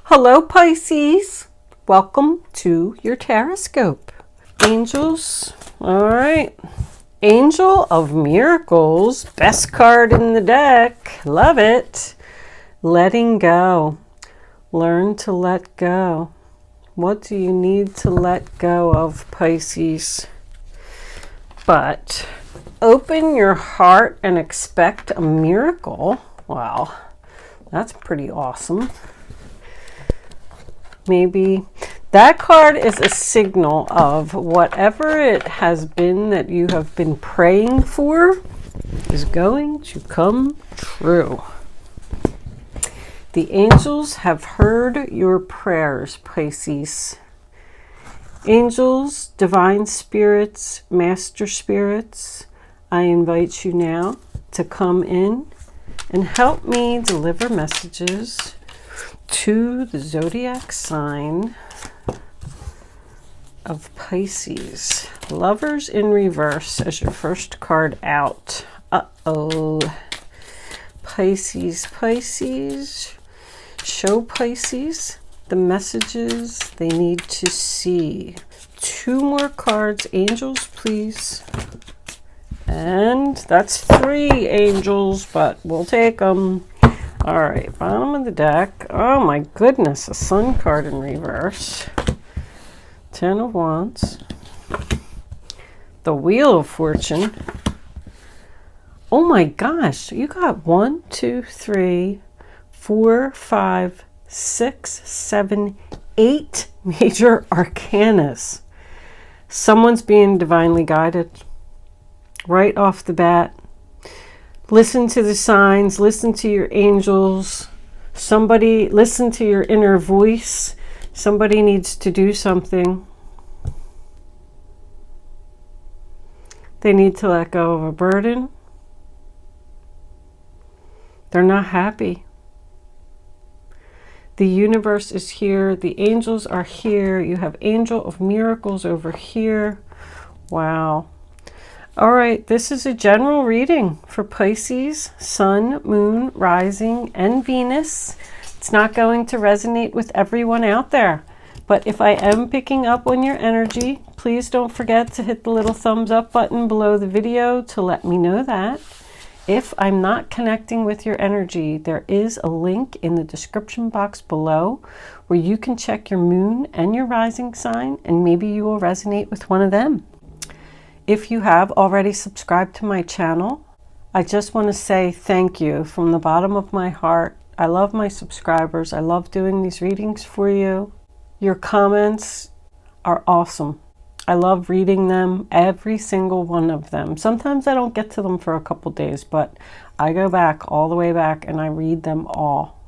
Hello Pisces, welcome to your horoscope. Angels, all right. Angel of Miracles, best card in the deck. Love it. Letting go. Learn to let go. What do you need to let go of, Pisces? But open your heart and expect a miracle. Wow, that's pretty awesome. Maybe that card is a signal of whatever it has been that you have been praying for is going to come true. The angels have heard your prayers, Pisces. Angels, divine spirits, master spirits, I invite you now to come in and help me deliver messages to the zodiac sign of Pisces. Lovers in reverse as your first card out. Uh-oh. Pisces, Pisces. Show Pisces the messages they need to see. 2 more cards. Angels, please. And that's 3 angels, but we'll take them. All right, bottom of the deck. Oh my goodness, a sun card in reverse. 10 of Wands. The Wheel of Fortune. Oh my gosh, you got 1, 2, 3, 4, 5, 6, 7, 8 major arcanas. Someone's being divinely guided right off the bat. Listen to the signs, listen to your angels. Somebody, listen to your inner voice. Somebody needs to do something. They need to let go of a burden. They're not happy. The universe is here. The angels are here. You have Angel of Miracles over here. Wow. All right, this is a general reading for Pisces, Sun, Moon, Rising, and Venus. It's not going to resonate with everyone out there, but if I am picking up on your energy, please don't forget to hit the little thumbs up button below the video to let me know that. If I'm not connecting with your energy, there is a link in the description box below where you can check your moon and your rising sign, and maybe you will resonate with one of them. If you have already subscribed to my channel, I just want to say thank you from the bottom of my heart. I love my subscribers. I love doing these readings for you. Your comments are awesome. I love reading them, every single one of them. Sometimes I don't get to them for a couple days, but I go back all the way back and I read them all,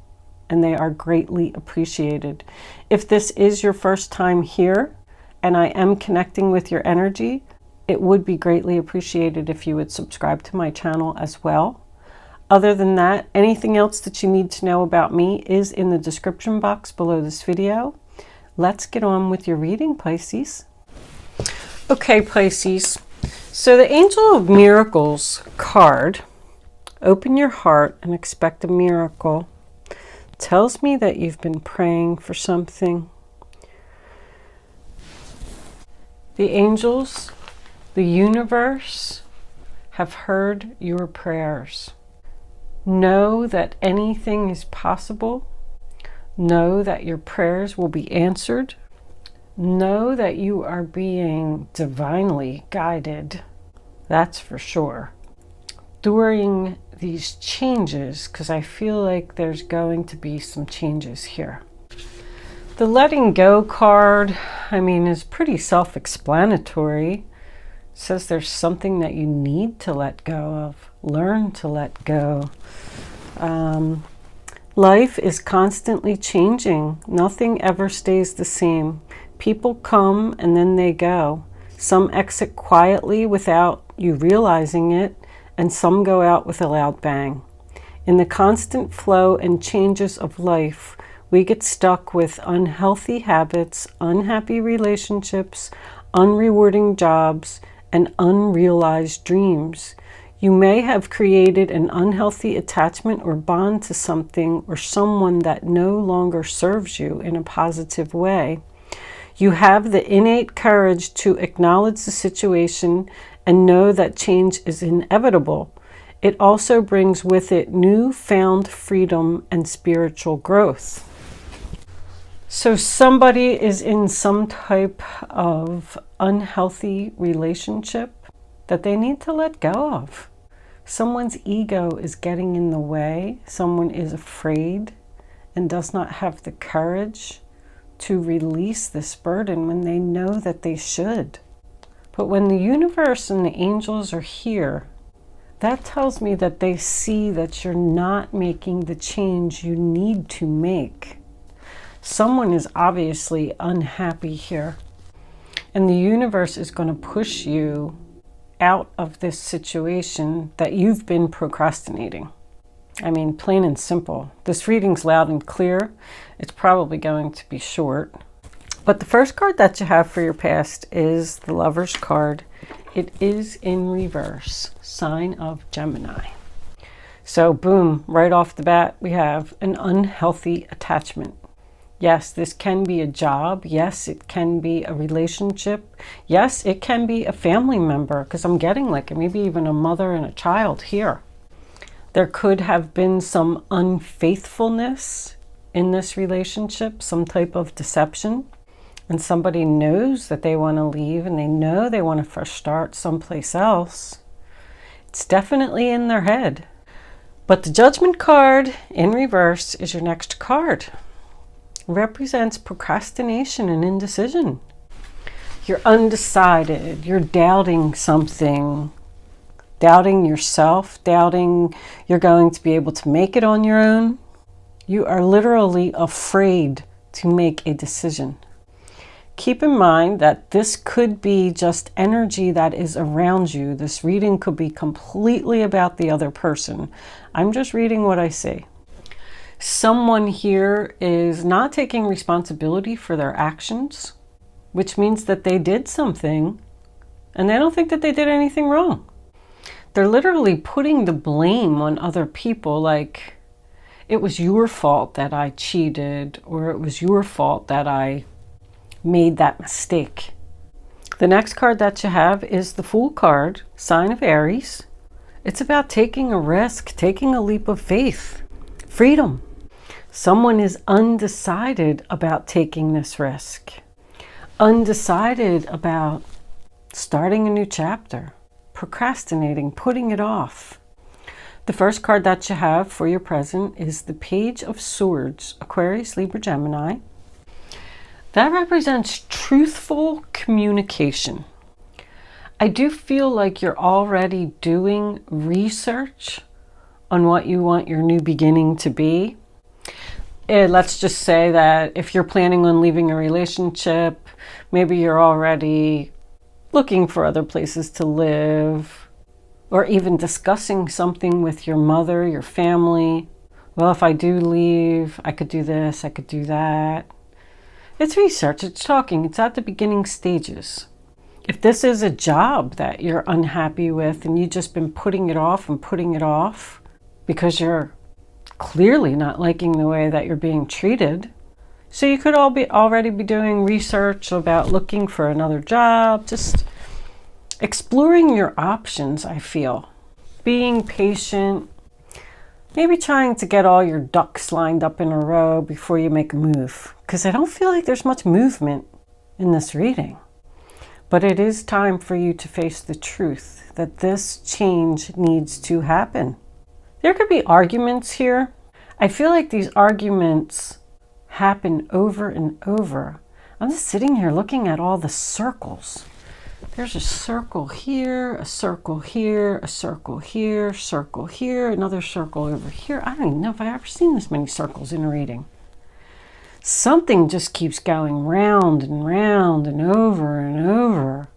and they are greatly appreciated. If this is your first time here and I am connecting with your energy, it would be greatly appreciated if you would subscribe to my channel as well. Other than that, anything else that you need to know about me is in the description box below this video. Let's get on with your reading, Pisces. Okay, Pisces. So the Angel of Miracles card, open your heart and expect a miracle, tells me that you've been praying for something. The angels, the universe have heard your prayers. Know that anything is possible. Know that your prayers will be answered. Know that you are being divinely guided. That's for sure. During these changes, because I feel like there's going to be some changes here. The letting go card, I mean, is pretty self-explanatory. Says there's something that you need to let go of. Learn to let go. Life is constantly changing. Nothing ever stays the same. People come and then they go. Some exit quietly without you realizing it, and some go out with a loud bang. In the constant flow and changes of life, we get stuck with unhealthy habits, unhappy relationships, unrewarding jobs, and unrealized dreams. You may have created an unhealthy attachment or bond to something or someone that no longer serves you in a positive way. You have the innate courage to acknowledge the situation and know that change is inevitable. It also brings with it newfound freedom and spiritual growth. So somebody is in some type of unhealthy relationship that they need to let go of. Someone's ego is getting in the way. Someone is afraid and does not have the courage to release this burden when they know that they should. But when the universe and the angels are here, that tells me that they see that you're not making the change you need to make. Someone is obviously unhappy here, and the universe is going to push you out of this situation that you've been procrastinating. I mean, plain and simple. This reading's loud and clear. It's probably going to be short. But the first card that you have for your past is the Lover's card. It is in reverse, sign of Gemini. So boom, right off the bat, we have an unhealthy attachment. Yes, this can be a job. Yes, it can be a relationship. Yes, it can be a family member, because I'm getting like maybe even a mother and a child here. There could have been some unfaithfulness in this relationship, some type of deception, and somebody knows that they want to leave and they know they want to fresh start someplace else. It's definitely in their head. But the Judgment card in reverse is your next card. Represents procrastination and indecision. You're undecided, you're doubting something, doubting yourself, doubting you're going to be able to make it on your own. You are literally afraid to make a decision. Keep in mind that this could be just energy that is around you. This reading could be completely about the other person. I'm just reading what I see. Someone here is not taking responsibility for their actions, which means that they did something and they don't think that they did anything wrong. They're literally putting the blame on other people, like it was your fault that I cheated, or it was your fault that I made that mistake. The next card that you have is the Fool card, sign of Aries. It's about taking a risk, taking a leap of faith, freedom. Someone is undecided about taking this risk, undecided about starting a new chapter, procrastinating, putting it off. The first card that you have for your present is the Page of Swords, Aquarius, Libra, Gemini. That represents truthful communication. I do feel like you're already doing research on what you want your new beginning to be. Let's just say that if you're planning on leaving a relationship, maybe you're already looking for other places to live, or even discussing something with your mother, your family. Well, if I do leave, I could do this, I could do that. It's research, it's talking, it's at the beginning stages. If this is a job that you're unhappy with and you've just been putting it off and putting it off because you're clearly not liking the way that you're being treated. So you could already be doing research about looking for another job, just exploring your options, I feel. Being patient, maybe trying to get all your ducks lined up in a row before you make a move. Because I don't feel like there's much movement in this reading. But it is time for you to face the truth that this change needs to happen. There could be arguments here. I feel like these arguments happen over and over. I'm just sitting here looking at all the circles. There's a circle here, a circle here, a circle here, circle here, another circle over here. I don't even know if I've ever seen this many circles in a reading. Something just keeps going round and round and over and over.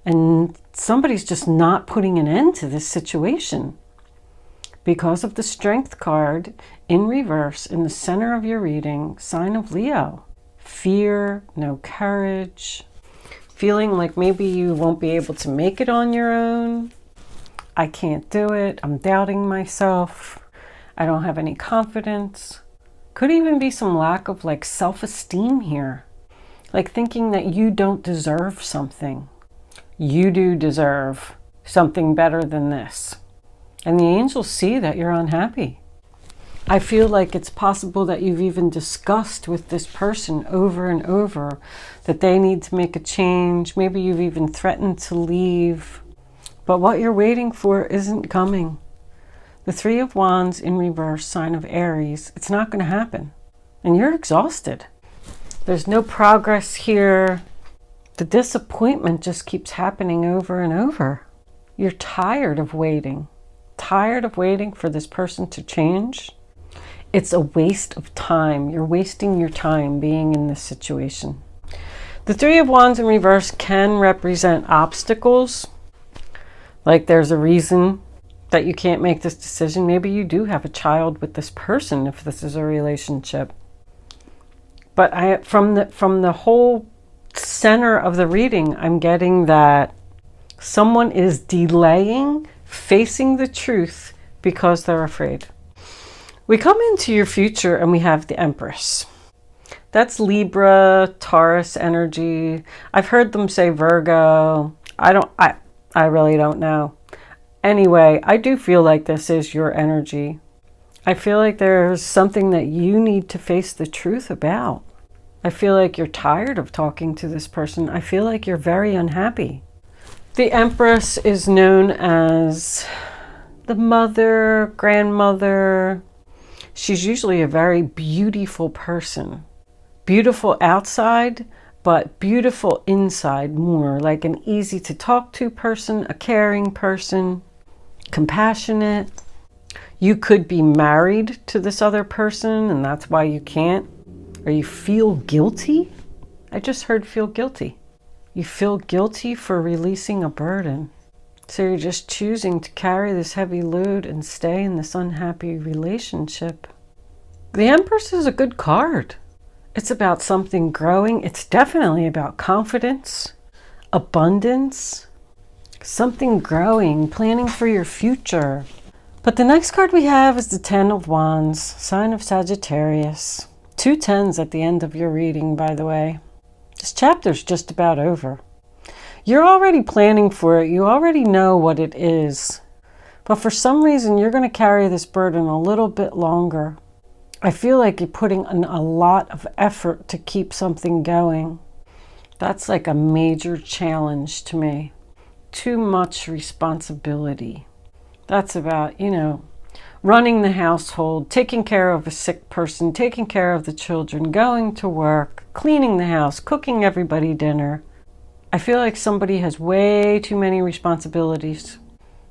And somebody's just not putting an end to this situation. Because of the Strength card in reverse in the center of your reading, sign of Leo. Fear, no courage, feeling like maybe you won't be able to make it on your own. I can't do it. I'm doubting myself. I don't have any confidence. Could even be some lack of like self-esteem here. Like thinking that you don't deserve something. You do deserve something better than this. And the angels see that you're unhappy. I feel like it's possible that you've even discussed with this person over and over that they need to make a change. Maybe you've even threatened to leave. But what you're waiting for isn't coming. The Three of Wands in reverse, sign of Aries, it's not going to happen. And you're exhausted. There's no progress here. The disappointment just keeps happening over and over. You're tired of waiting. Tired of waiting for this person to change. It's a waste of time. You're wasting your time being in this situation. The Three of Wands in reverse can represent obstacles. Like there's a reason that you can't make this decision. Maybe you do have a child with this person if this is a relationship. But from the whole center of the reading, I'm getting that someone is delaying facing the truth because they're afraid. We come into your future and we have the Empress. That's Libra, Taurus energy. I've heard them say Virgo. I really don't know. Anyway, I do feel like this is your energy. I feel like there's something that you need to face the truth about. I feel like you're tired of talking to this person. I feel like you're very unhappy. The Empress is known as the mother, grandmother. She's usually a very beautiful person. Beautiful outside, but beautiful inside more. Like an easy to talk to person, a caring person, compassionate. You could be married to this other person and that's why you can't. Or you feel guilty. I just heard feel guilty. You feel guilty for releasing a burden. So you're just choosing to carry this heavy load and stay in this unhappy relationship. The Empress is a good card. It's about something growing. It's definitely about confidence, abundance, something growing, planning for your future. But the next card we have is the Ten of Wands, sign of Sagittarius. 2 tens at the end of your reading, by the way. This chapter's just about over. You're already planning for it. You already know what it is. But for some reason, you're going to carry this burden a little bit longer. I feel like you're putting in a lot of effort to keep something going. That's like a major challenge to me. Too much responsibility. That's about, running the household, taking care of a sick person, taking care of the children, going to work, cleaning the house, cooking everybody dinner. I feel like somebody has way too many responsibilities.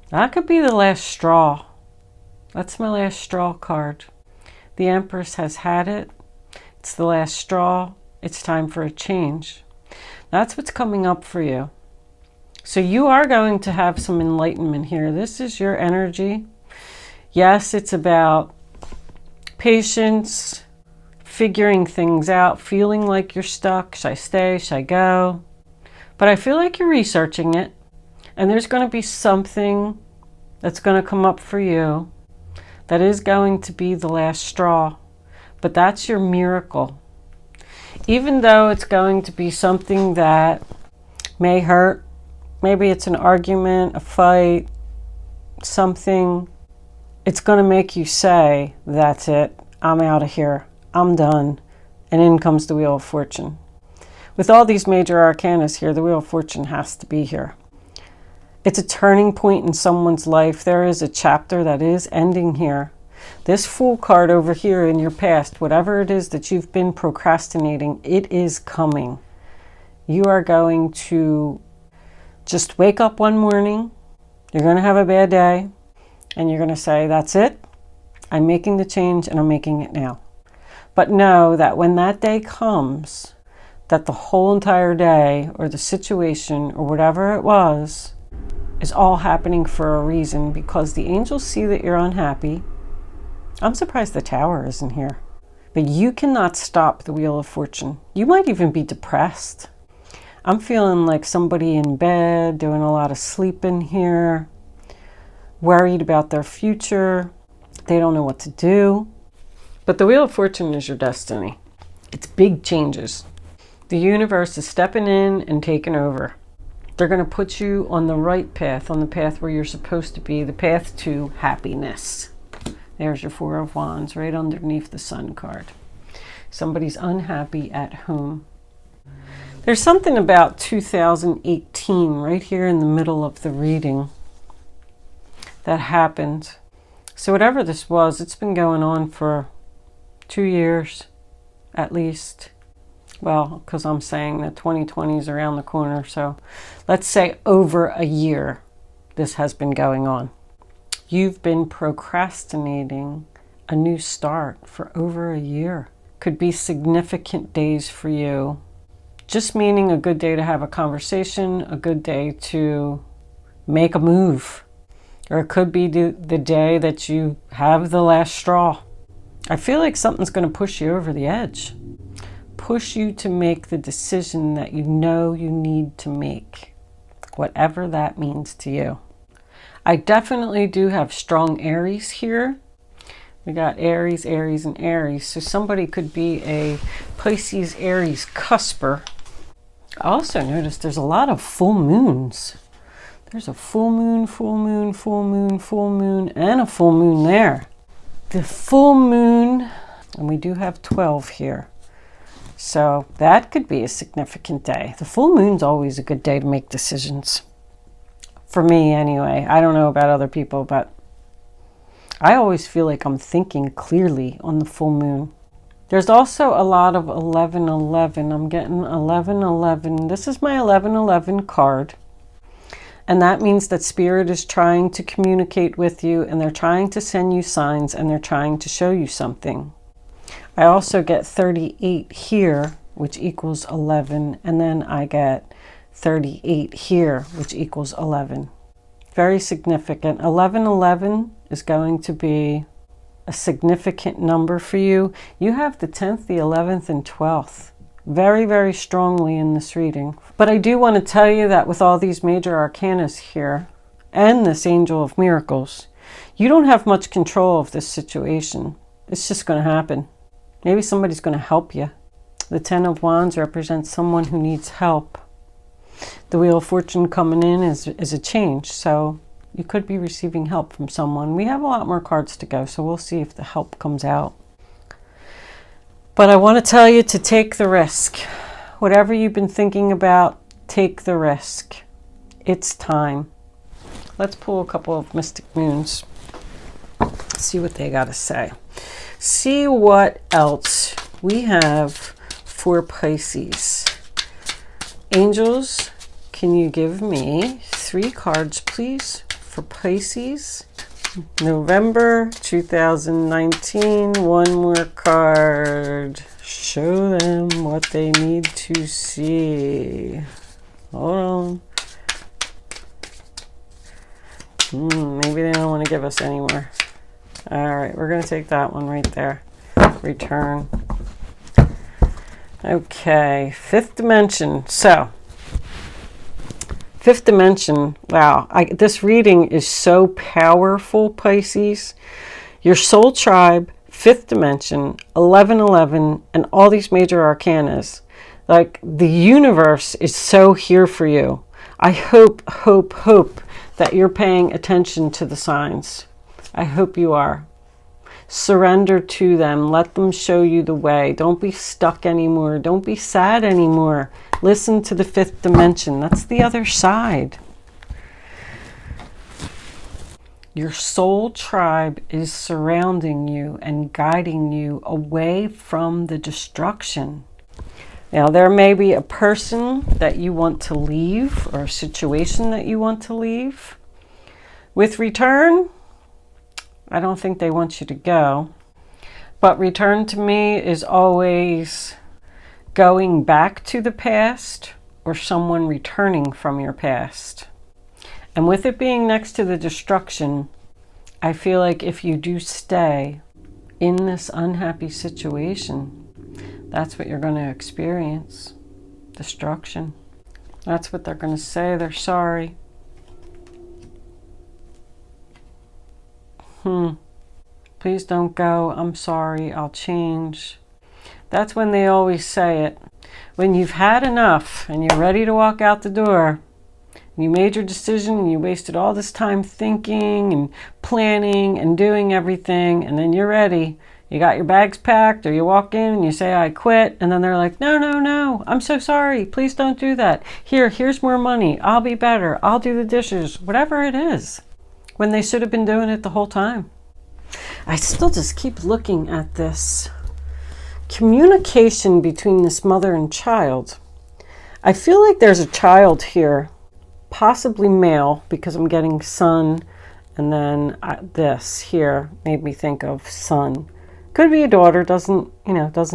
That could be the last straw. That's my last straw card. The Empress has had it. It's the last straw. It's time for a change. That's what's coming up for you. So you are going to have some enlightenment here. This is your energy. Yes, it's about patience, figuring things out, feeling like you're stuck. Should I stay? Should I go? But I feel like you're researching it. And there's going to be something that's going to come up for you that is going to be the last straw. But that's your miracle. Even though it's going to be something that may hurt, maybe it's an argument, a fight, something, it's going to make you say, that's it, I'm out of here, I'm done. And in comes the Wheel of Fortune. With all these major arcanas here, the Wheel of Fortune has to be here. It's a turning point in someone's life. There is a chapter that is ending here. This Fool card over here in your past, whatever it is that you've been procrastinating, it is coming. You are going to just wake up one morning, you're going to have a bad day, and you're going to say, that's it, I'm making the change and I'm making it now. But know that when that day comes, that the whole entire day or the situation or whatever it was is all happening for a reason, because the angels see that you're unhappy. I'm surprised the Tower isn't here. But you cannot stop the Wheel of Fortune. You might even be depressed. I'm feeling like somebody in bed, doing a lot of sleeping here. worried about their future. They don't know what to do. But the Wheel of Fortune is your destiny. It's big changes. The universe is stepping in and taking over. They're going to put you on the right path, on the path where you're supposed to be, the path to happiness. There's your Four of Wands right underneath the Sun card. Somebody's unhappy at home. There's something about 2018 right here in the middle of the reading that happened. So whatever this was, it's been going on for 2 years at least. Well, because I'm saying that 2020 is around the corner. So let's say over a year this has been going on. You've been procrastinating a new start for over a year. Could be significant days for you. Just meaning a good day to have a conversation, a good day to make a move. Or it could be the day that you have the last straw. I feel like something's going to push you over the edge. Push you to make the decision that you know you need to make. Whatever that means to you. I definitely do have strong Aries here. We got Aries, Aries, and Aries. So somebody could be a Pisces, Aries cusper. I also noticed there's a lot of full moons. There's a full moon, full moon, full moon, full moon, and a full moon there. The full moon, and we do have 12 here. So that could be a significant day. The full moon's always a good day to make decisions. For me anyway. I don't know about other people, but I always feel like I'm thinking clearly on the full moon. There's also a lot of 1111. I'm getting 1111. This is my 1111 card. And that means that Spirit is trying to communicate with you, and they're trying to send you signs, and they're trying to show you something. I also get 38 here, which equals 11. And then I get 38 here, which equals 11. Very significant. 1111 is going to be a significant number for you. You have the 10th, the 11th, and 12th very, very strongly in this reading. But I do want to tell you that with all these major arcanas here and this Angel of Miracles, you don't have much control of this situation. It's just going to happen. Maybe somebody's going to help you. The 10 of Wands represents someone who needs help. The Wheel of Fortune coming in is a change, so you could be receiving help from someone. We have a lot more cards to go, so we'll see if the help comes out. But I want to tell you to take the risk. Whatever you've been thinking about, take the risk. It's time. Let's pull a couple of Mystic Moons. See what they got to say. See what else we have for Pisces. Angels, can you give me 3 cards, please, for Pisces? November 2019, one more card. Show them what they need to see. Hold on. Maybe they don't want to give us any more. All right, we're going to take that one right there. Return. Okay, 5th dimension. So, 5th dimension, wow, this reading is so powerful, Pisces. Your soul tribe, 5th dimension, 1111, and all these major arcanas. Like, the universe is so here for you. I hope that you're paying attention to the signs. I hope you are. Surrender to them. Let them show you the way. Don't be stuck anymore. Don't be sad anymore. Listen to the 5th dimension. That's the other side. Your soul tribe is surrounding you and guiding you away from the destruction. Now, there may be a person that you want to leave or a situation that you want to leave. With return, I don't think they want you to go. But return to me is always going back to the past or someone returning from your past. And with it being next to the destruction, I feel like if you do stay in this unhappy situation, that's what you're going to experience. Destruction. That's what they're going to say. They're sorry. Please don't go. I'm sorry. I'll change. That's when they always say it. When you've had enough and you're ready to walk out the door, and you made your decision and you wasted all this time thinking and planning and doing everything, and then you're ready. You got your bags packed, or you walk in and you say, I quit. And then they're like, no, no, no. I'm so sorry. Please don't do that. Here's more money. I'll be better. I'll do the dishes. Whatever it is. When they should have been doing it the whole time. I still just keep looking at this communication between this mother and child. I feel like there's a child here, possibly male, because I'm getting son, and then this here made me think of son. Could be a daughter, doesn't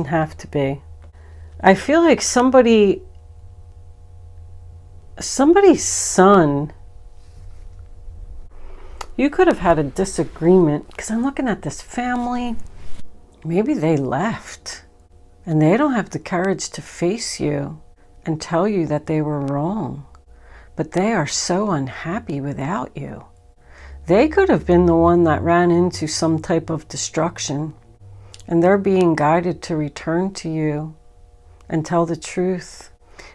have to be. I feel like somebody's son. You could have had a disagreement, because I'm looking at this family. Maybe they left and they don't have the courage to face you and tell you that they were wrong, but they are so unhappy without you. They could have been the one that ran into some type of destruction, and they're being guided to return to you and tell the truth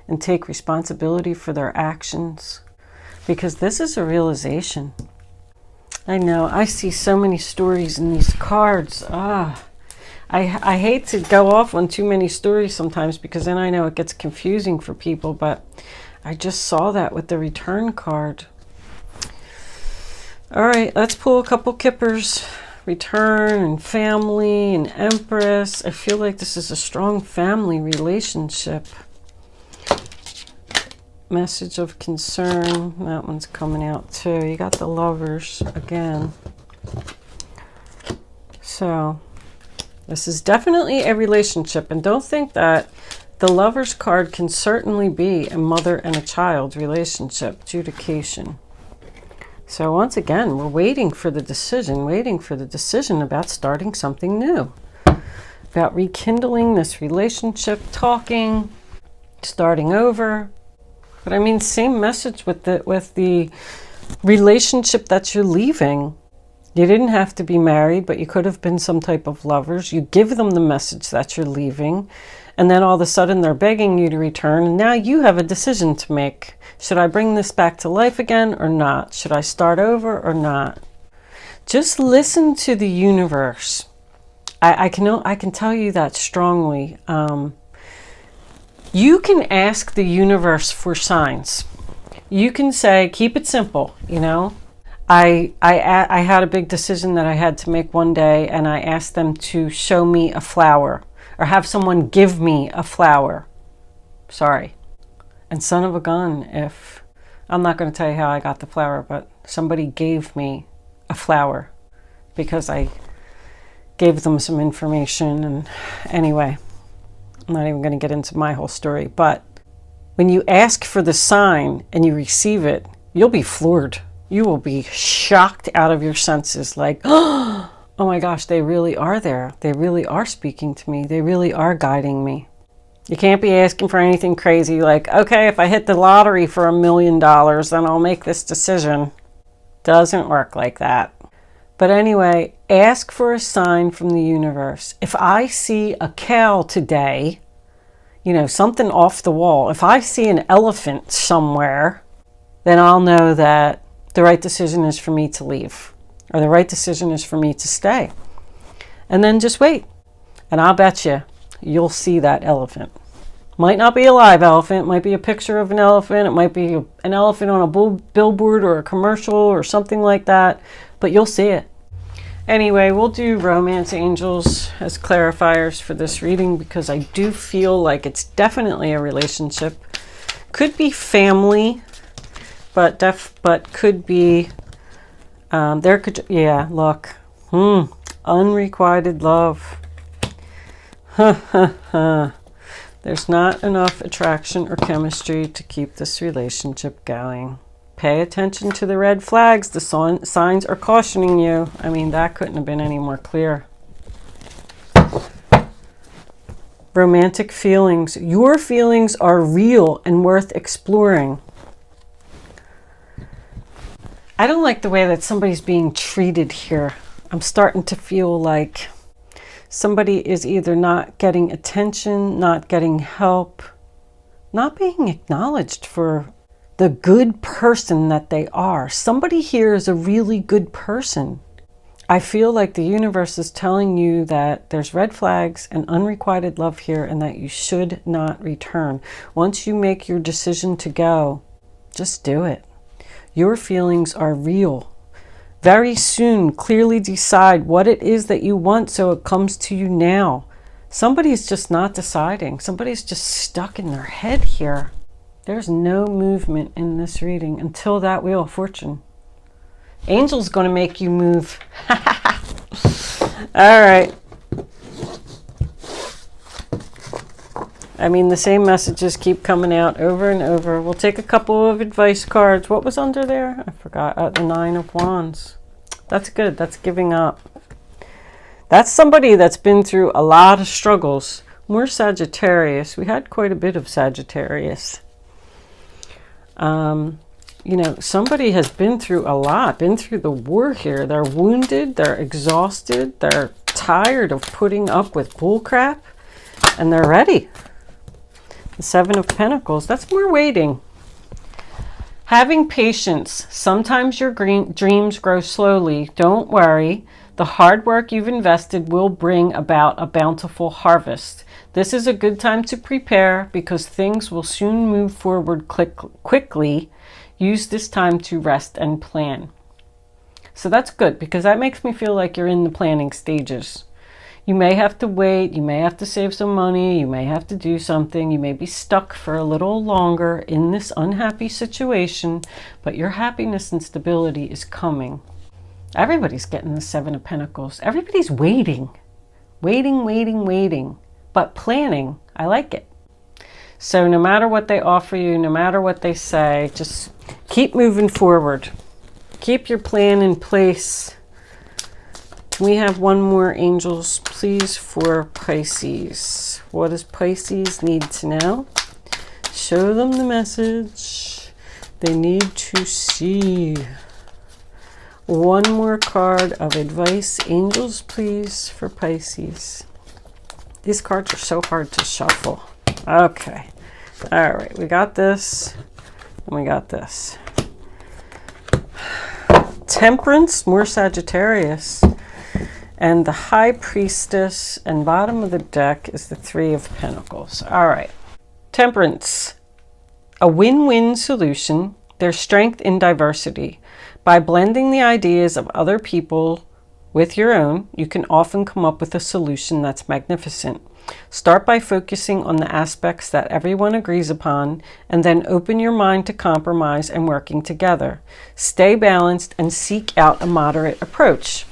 and take responsibility for their actions, because this is a realization. I know, I see so many stories in these cards. I hate to go off on too many stories sometimes, because then I know it gets confusing for people, but I just saw that with the return card. All right, let's pull a couple kippers. Return and family and Empress. I feel like this is a strong family relationship. Message of concern. That one's coming out too. You got the Lovers again. So this is definitely a relationship, and don't think that the Lovers card can certainly be a mother and a child relationship. Adjudication. So once again, we're waiting for the decision about starting something new, about rekindling this relationship, talking, starting over. But I mean, same message with the relationship that you're leaving. You didn't have to be married, but you could have been some type of lovers. You give them the message that you're leaving, and then all of a sudden they're begging you to return, and now you have a decision to make. Should I bring this back to life again or not? Should I start over or not? Just listen to the universe. I can tell you that strongly. You can ask the universe for signs. You can say, keep it simple, you know. I had a big decision that I had to make one day, and I asked them to show me a flower, or have someone give me a flower. Sorry. And son of a gun, if I'm not going to tell you how I got the flower, but somebody gave me a flower because I gave them some information. And anyway, I'm not even going to get into my whole story, but when you ask for the sign and you receive it, you'll be floored. You will be shocked out of your senses, like, oh my gosh, they really are there. They really are speaking to me. They really are guiding me. You can't be asking for anything crazy like, okay, if I hit the lottery for $1 million, then I'll make this decision. Doesn't work like that. But anyway, ask for a sign from the universe. If I see a cow today, you know, something off the wall, if I see an elephant somewhere, then I'll know that the right decision is for me to leave, or the right decision is for me to stay. And then just wait. And I'll bet you'll see that elephant. Might not be a live elephant, might be a picture of an elephant, it might be an elephant on a billboard or a commercial or something like that, but you'll see it. Anyway, we'll do romance angels as clarifiers for this reading, because I do feel like it's definitely a relationship. Could be family, but could be look, unrequited love. There's not enough attraction or chemistry to keep this relationship going. Pay attention to the red flags. The signs are cautioning you. I mean, that couldn't have been any more clear. Romantic feelings. Your feelings are real and worth exploring. I don't like the way that somebody's being treated here. I'm starting to feel like somebody is either not getting attention, not getting help, not being acknowledged for the good person that they are. Somebody here is a really good person. I feel like the universe is telling you that there's red flags and unrequited love here and that you should not return. Once you make your decision to go, just do it. Your feelings are real. Very soon, clearly decide what it is that you want so it comes to you now. Somebody's just not deciding. Somebody's just stuck in their head here. There's no movement in this reading until that Wheel of Fortune. Angel's going to make you move. All right. I mean, the same messages keep coming out over and over. We'll take a couple of advice cards. What was under there? I forgot. The 9 of Wands. That's good. That's giving up. That's somebody that's been through a lot of struggles. More Sagittarius. We had quite a bit of Sagittarius. You know, somebody has been through a lot, been through the war here. They're wounded, they're exhausted, they're tired of putting up with bullcrap, and they're ready. The 7 of Pentacles, that's more waiting. Having patience. Sometimes your dreams grow slowly. Don't worry. The hard work you've invested will bring about a bountiful harvest. This is a good time to prepare because things will soon move forward quickly. Use this time to rest and plan. So that's good because that makes me feel like you're in the planning stages. You may have to wait, you may have to save some money, you may have to do something, you may be stuck for a little longer in this unhappy situation, but your happiness and stability is coming. Everybody's getting the 7 of Pentacles. Everybody's waiting. Waiting. But planning, I like it. So no matter what they offer you, no matter what they say, just keep moving forward. Keep your plan in place. We have one more, angels, please, for Pisces. What does Pisces need to know? Show them the message they need to see. One more card of advice, angels, please, for Pisces. These cards are so hard to shuffle. Okay. All right. We got this. And we got this. Temperance, more Sagittarius. And the High Priestess. And bottom of the deck is the 3 of Pentacles. All right. Temperance. A win-win solution. There's strength in diversity. By blending the ideas of other people with your own, you can often come up with a solution that's magnificent. Start by focusing on the aspects that everyone agrees upon, and then open your mind to compromise and working together. Stay balanced and seek out a moderate approach.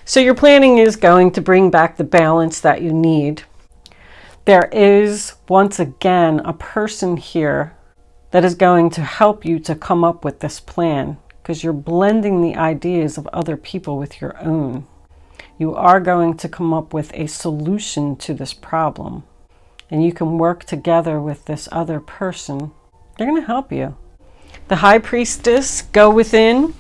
So your planning is going to bring back the balance that you need. There is, once again, a person here that is going to help you to come up with this plan, because you're blending the ideas of other people with your own. You are going to come up with a solution to this problem. And you can work together with this other person. They're going to help you. The High Priestess, go within.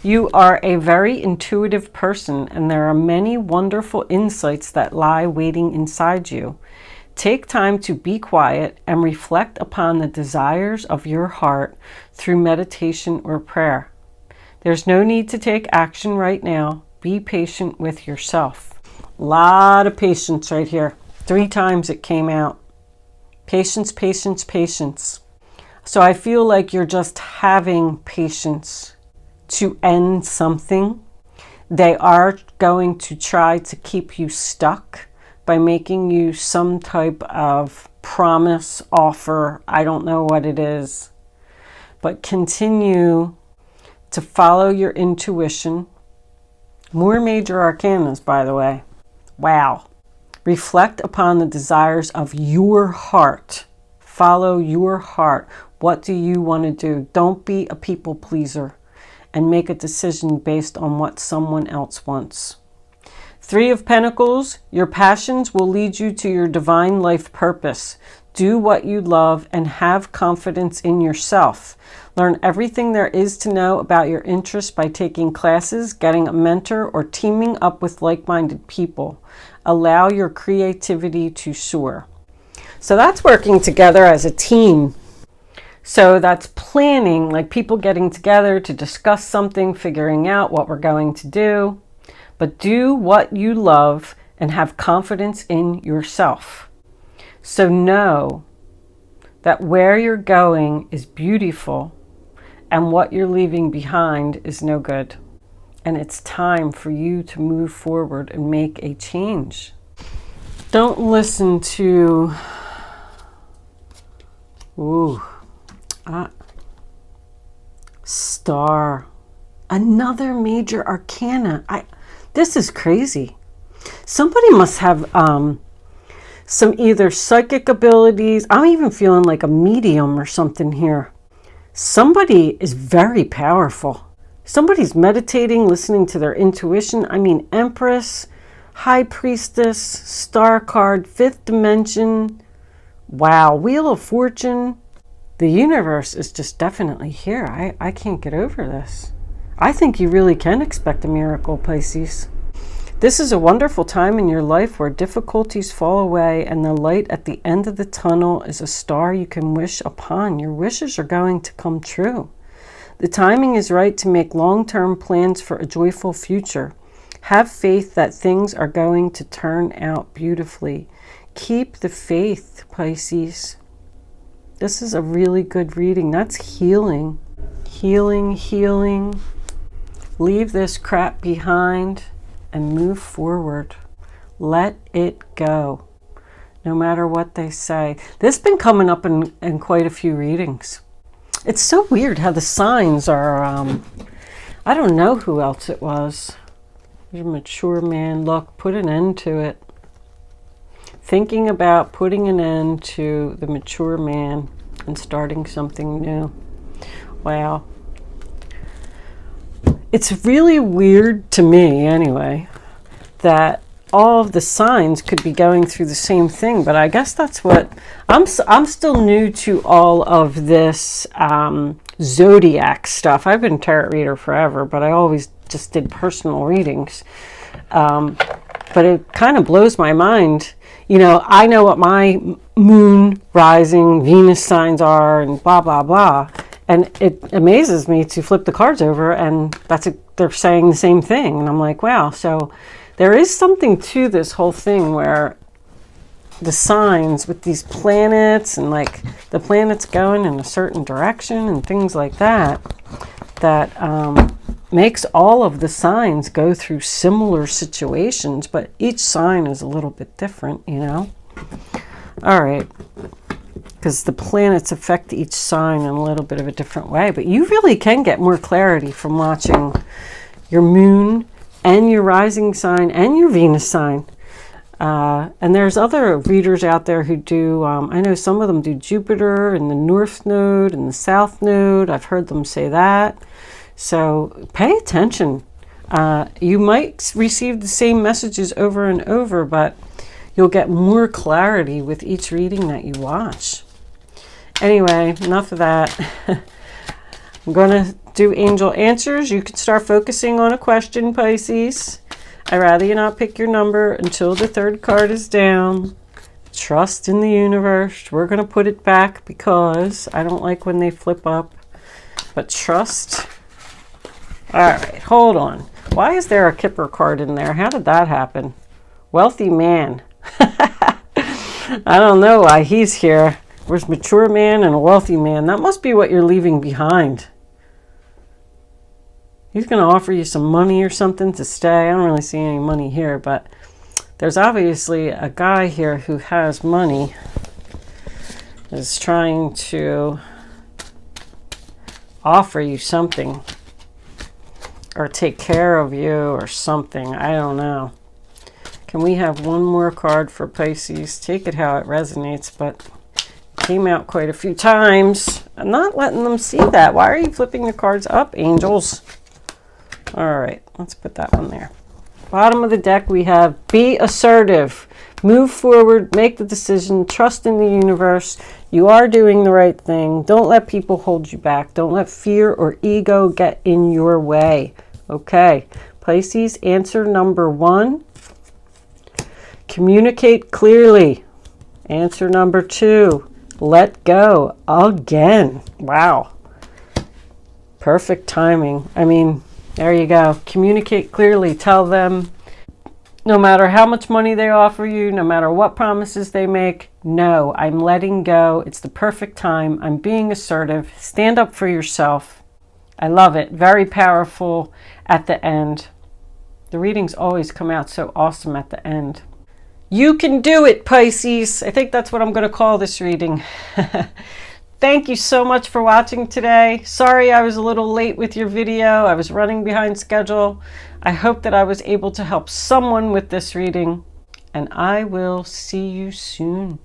You are a very intuitive person, and there are many wonderful insights that lie waiting inside you. Take time to be quiet and reflect upon the desires of your heart through meditation or prayer. There's no need to take action right now. Be patient with yourself. A lot of patience right here. 3 times it came out. Patience, patience, patience. So I feel like you're just having patience to end something. They are going to try to keep you stuck by making you some type of promise, offer. I don't know what it is. But continue to follow your intuition. More major arcanas, by the way. Wow. Reflect upon the desires of your heart. Follow your heart. What do you want to do? Don't be a people pleaser and make a decision based on what someone else wants. Three of Pentacles, your passions will lead you to your divine life purpose. Do what you love and have confidence in yourself. Learn everything there is to know about your interests by taking classes, getting a mentor, or teaming up with like-minded people. Allow your creativity to soar. So that's working together as a team. So that's planning, like people getting together to discuss something, figuring out what we're going to do. But do what you love and have confidence in yourself. So know that where you're going is beautiful and what you're leaving behind is no good. And it's time for you to move forward and make a change. Don't listen to... Star. Another major arcana. This is crazy. Somebody must have some either psychic abilities. I'm even feeling like a medium or something here. Somebody is very powerful. Somebody's meditating, listening to their intuition. I mean, Empress, High Priestess, Star card, Fifth Dimension. Wow, Wheel of Fortune. The universe is just definitely here. I can't get over this. I think you really can expect a miracle, Pisces. This is a wonderful time in your life where difficulties fall away and the light at the end of the tunnel is a star you can wish upon. Your wishes are going to come true. The timing is right to make long-term plans for a joyful future. Have faith that things are going to turn out beautifully. Keep the faith, Pisces. This is a really good reading. That's healing. Healing, healing. Leave this crap behind and move forward. Let it go. No matter what they say. This has been coming up in quite a few readings. It's so weird how the signs are, I don't know who else it was. You're a mature man. Look, put an end to it. Thinking about putting an end to the mature man and starting something new. Wow. It's really weird to me, anyway, that all of the signs could be going through the same thing, but I guess that's what... I'm still new to all of this zodiac stuff. I've been a tarot reader forever, but I always just did personal readings. But it kind of blows my mind. You know, I know what my moon, rising, Venus signs are and blah, blah, blah. And it amazes me to flip the cards over and they're saying the same thing. And I'm like, wow. So there is something to this whole thing where the signs with these planets and like the planets going in a certain direction and things like that, that makes all of the signs go through similar situations, but each sign is a little bit different, you know? All right. Because the planets affect each sign in a little bit of a different way. But you really can get more clarity from watching your moon and your rising sign and your Venus sign. And there's other readers out there who do, I know some of them do Jupiter and the North Node and the South Node. I've heard them say that. So pay attention. You might receive the same messages over and over, but you'll get more clarity with each reading that you watch. Anyway, enough of that. I'm going to do angel answers. You can start focusing on a question, Pisces. I'd rather you not pick your number until the third card is down. Trust in the universe. We're going to put it back because I don't like when they flip up. But trust. All right, hold on. Why is there a Kipper card in there? How did that happen? Wealthy man. I don't know why he's here. There's a mature man and a wealthy man. That must be what you're leaving behind. He's going to offer you some money or something to stay. I don't really see any money here, but there's obviously a guy here who has money, is trying to offer you something or take care of you or something. I don't know. Can we have one more card for Pisces? Take it how it resonates, but it came out quite a few times. I'm not letting them see that. Why are you flipping the cards up, angels? All right, let's put that one there. Bottom of the deck, we have be assertive. Move forward, make the decision, trust in the universe. You are doing the right thing. Don't let people hold you back. Don't let fear or ego get in your way. Okay, Pisces, answer number 1. Communicate clearly. Answer number 2. Let go again. Wow. Perfect timing. I mean, there you go. Communicate clearly. Tell them no matter how much money they offer you, no matter what promises they make, no, I'm letting go. It's the perfect time. I'm being assertive. Stand up for yourself. I love it. Very powerful at the end. The readings always come out so awesome at the end. You can do it, Pisces. I think that's what I'm going to call this reading. Thank you so much for watching today. Sorry I was a little late with your video. I was running behind schedule. I hope that I was able to help someone with this reading, and I will see you soon.